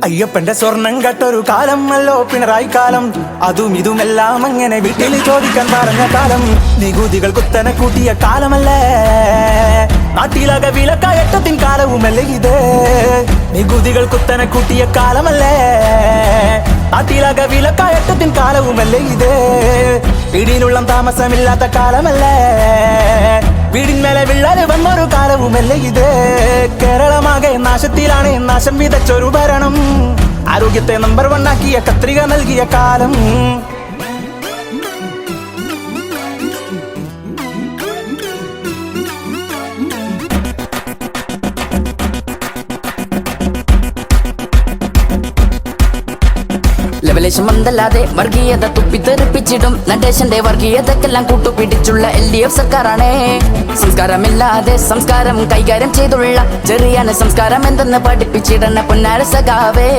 അയ്യപ്പന്റെ സ്വർണം കെട്ടൊരു കാലമല്ലോ പിണറായി കാലം. അതും ഇതുമെല്ലാം അങ്ങനെ വീട്ടിൽ ചോദിക്കാൻ പറഞ്ഞ കാലം. നികുതികൾ കുത്തനെ കൂട്ടിയ കാലമല്ലേ, നാട്ടിലാകെ വിലക്കയറ്റത്തിൻ കാലവുമല്ലേ ഇത്. നികുതികൾ കുത്തനെ കൂട്ടിയ കാലമല്ലേ, നാട്ടിലാകെ വിലക്കയറ്റത്തിൻ കാലവുമല്ലേ ഇത്. വീടിനുള്ളം താമസമില്ലാത്ത കാലമല്ലേ, വീടിന്മേലെ വിള്ളല് വന്നൊരു കാലവുമല്ലേ ഇത്. കേരളമാകെ നാശത്തിലാണ്, നാശം വിതച്ചൊരു ഭരണം. ആരോഗ്യത്തെ നമ്പർ 1 ആക്കിയ കത്രിക നൽകിയ കാലം. ലെവലേശം മന്ദല്ലാതെ വർഗീയത തുപ്പിത്തെറിപ്പിച്ചിടും നടേശന്റെ വർഗീയതക്കെല്ലാം കൂട്ടുപിടിച്ചുള്ള LDF സർക്കാരാണേ. സംസ്കാരമില്ലാതെ സംസ്കാരം കൈകാര്യം ചെയ്തുള്ള ചെറിയാണ് സംസ്കാരം എന്തെന്ന് പഠിപ്പിച്ചിടണ പൊന്നാര സഖാവേ.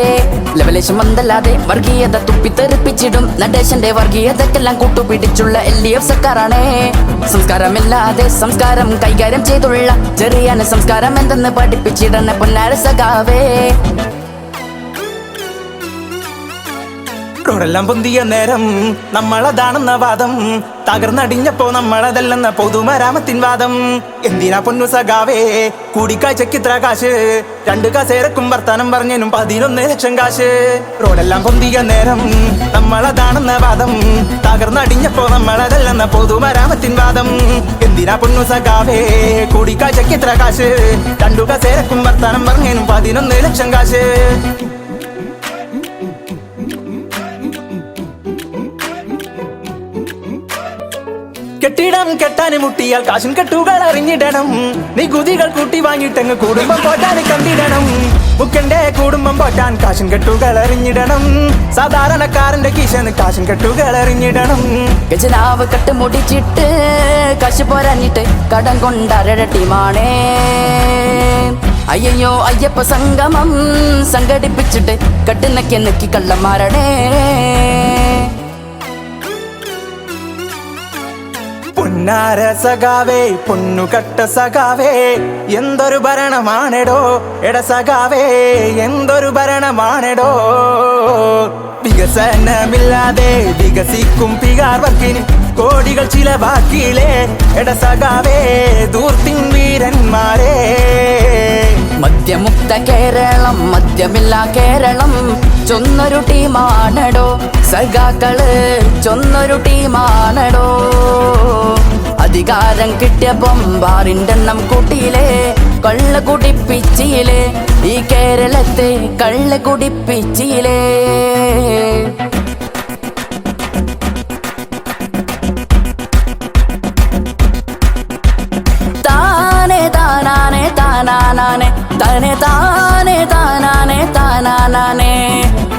ലെവലേശം മന്ദല്ലാതെ വർഗീയത തുപ്പിത്തെറിപ്പിച്ചിടും നടേശന്റെ വർഗീയതക്കെല്ലാം കൂട്ടുപിടിച്ചുള്ള LDF സർക്കാരാണേ. സംസ്കാരമില്ലാതെ സംസ്കാരം കൈകാര്യം ചെയ്തുള്ള ചെറിയാണ് സംസ്കാരം എന്തെന്ന് പഠിപ്പിച്ചിടണ പൊന്നാര സഖാവേ. റോഡെല്ലാം പൊന്തിയ നേരം നമ്മളതാണെന്ന വാദം തകർന്നടിഞ്ഞപ്പോ നമ്മളതല്ലെന്ന പൊതുമരാമത്തിൻ വാദം. എന്തിനാ പൊന്നു സഖാവേ കൂടിക്കാഴ്ചക്ക് ഇത്ര കാശ്, 2 കസേരക്കും വർത്താനം പറഞ്ഞതിനും 11 ലക്ഷം കാശ്. റോഡെല്ലാം പൊന്തിയ നേരം നമ്മളതാണെന്ന വാദം തകർന്നടിഞ്ഞപ്പോ നമ്മളതല്ലെന്ന പൊതുമരാമത്തിൻ വാദം. എന്തിനാ പൊന്നു സഖാവേ കൂടിക്കാഴ്ചക്ക് ഇത്ര കാശ്, 2 കസേരക്കും വർത്താനം പറഞ്ഞതിനും 11 ലക്ഷം കാശ്. കെട്ടിടം കെട്ടാന് മുട്ടിയാൽ കാശും കെട്ടുകൾ അറിഞ്ഞിടണം. നികുതികൾ കൂട്ടി വാങ്ങിയിട്ടങ്ങ് കുടുംബം പോറ്റാൻ കണ്ടിടണം. മുക്കന്റെ കുടുംബം പോറ്റാൻ കാശും കെട്ടുകൾ അറിഞ്ഞിടണം. സാധാരണക്കാരന്റെ കീശന് കാശും കെട്ടുകൾ അറിഞ്ഞിടണം. ഖജനാവ് കെട്ടുമുടിച്ചിട്ട് കാശ് പോരാഞ്ഞിട്ട് കടം കൊണ്ടരട്ടിമാണേ. അയ്യോ അയ്യപ്പ സംഗമം സംഘടിപ്പിച്ചിട്ട് കട്ടുനക്കി നക്കി കള്ളന്മാരണേ. പൊന്നാര സഖാവേ പൊന്നുകട്ട സഖാവേ എന്തൊരു ഭരണമാണെടോ എട സഖാവേ, എന്തൊരു ഭരണമാണെടോ. വികസനമില്ലാതെ വികസിക്കും പികാർ വർക്കിന് കോടികൾ ചിലവാക്കിയില്ലേ എട സഖാവേ ധൂർത്തിൻ വീരന്മാരെ. മദ്യമുക്ത കേരളം മദ്യമില്ല കേരളം ചൊന്നൊരു ടീമാണടോ സഖാക്കള്, ചൊന്നൊരു ടീമാണടോ. അധികാരം കിട്ടിയപ്പം ബാറിന്റെ എണ്ണം കൂട്ടിയില്ലേ, കള്ള് കുടിപ്പിച്ചില്ലേ ഈ കേരളത്തെ കള്ള് കുടിപ്പിച്ചില്ലേ. താനെ താനാനെ താനാനെ തനെ താനെ താനാനെ താനാനെ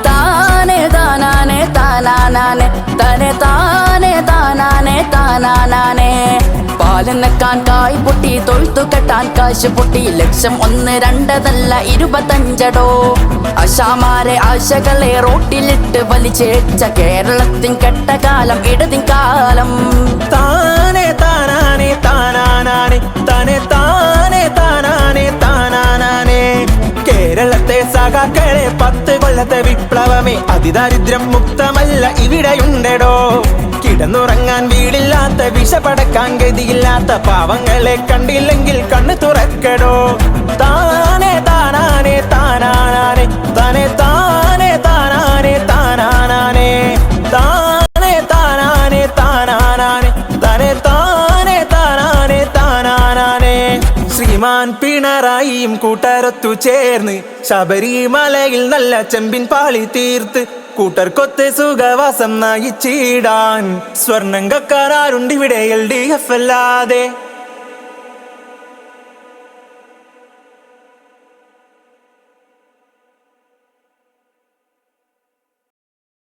താനെ താനാനെ താനാനെ തനെ താനെ താനാനെ താനാനെ. പാലനക്കാൻ കായ് പൊട്ടി തൊഴുത്തു കെട്ടാൻ കാശ് പൊട്ടി, ലക്ഷം 1 2 25 ആശാമാരെ ആശകളെ റോട്ടിലിട്ട് വലിച്ചേച്ച കേരളത്തിൻ കെട്ടകാലം ഇടതിൻ കാലം. താനെ താനാനെ താനാനെ തനെ താനെ താനാനെ താനാനെ. കേരളത്തെ സഖാക്കളെ 10 കൊല്ലത്തെ വിപ്ലവമേ അതിദാരിദ്ര്യം മുക്തമല്ല ഇവിടെയുണ്ടെടോ. കിടന്നുറങ്ങാൻ വീടില്ലാത്ത വിഷപടക്കാൻ ഗതിയില്ലാത്ത പാവങ്ങളെ കണ്ടില്ലെങ്കിൽ കണ്ണു തുറക്കടോ. താനെ താനാനെ താനാനെ തനെ താനെ താനാനെ താനാനെ താനെ താനാനെ താനാനെ തനെ താനെ താനാനെ താനാനെ. ശ്രീമാൻ പിണറായിയും കൂട്ടരൊത്തു ചേർന്ന് ശബരിമലയിൽ നല്ല ചെമ്പിൻ പാളി തീർത്ത് കൂട്ടർക്കൊത്ത് സുഖവാസം നയിച്ചിടാൻ സ്വർണം കക്കാറുണ്ടിവിടെ LDF അല്ലാതെ.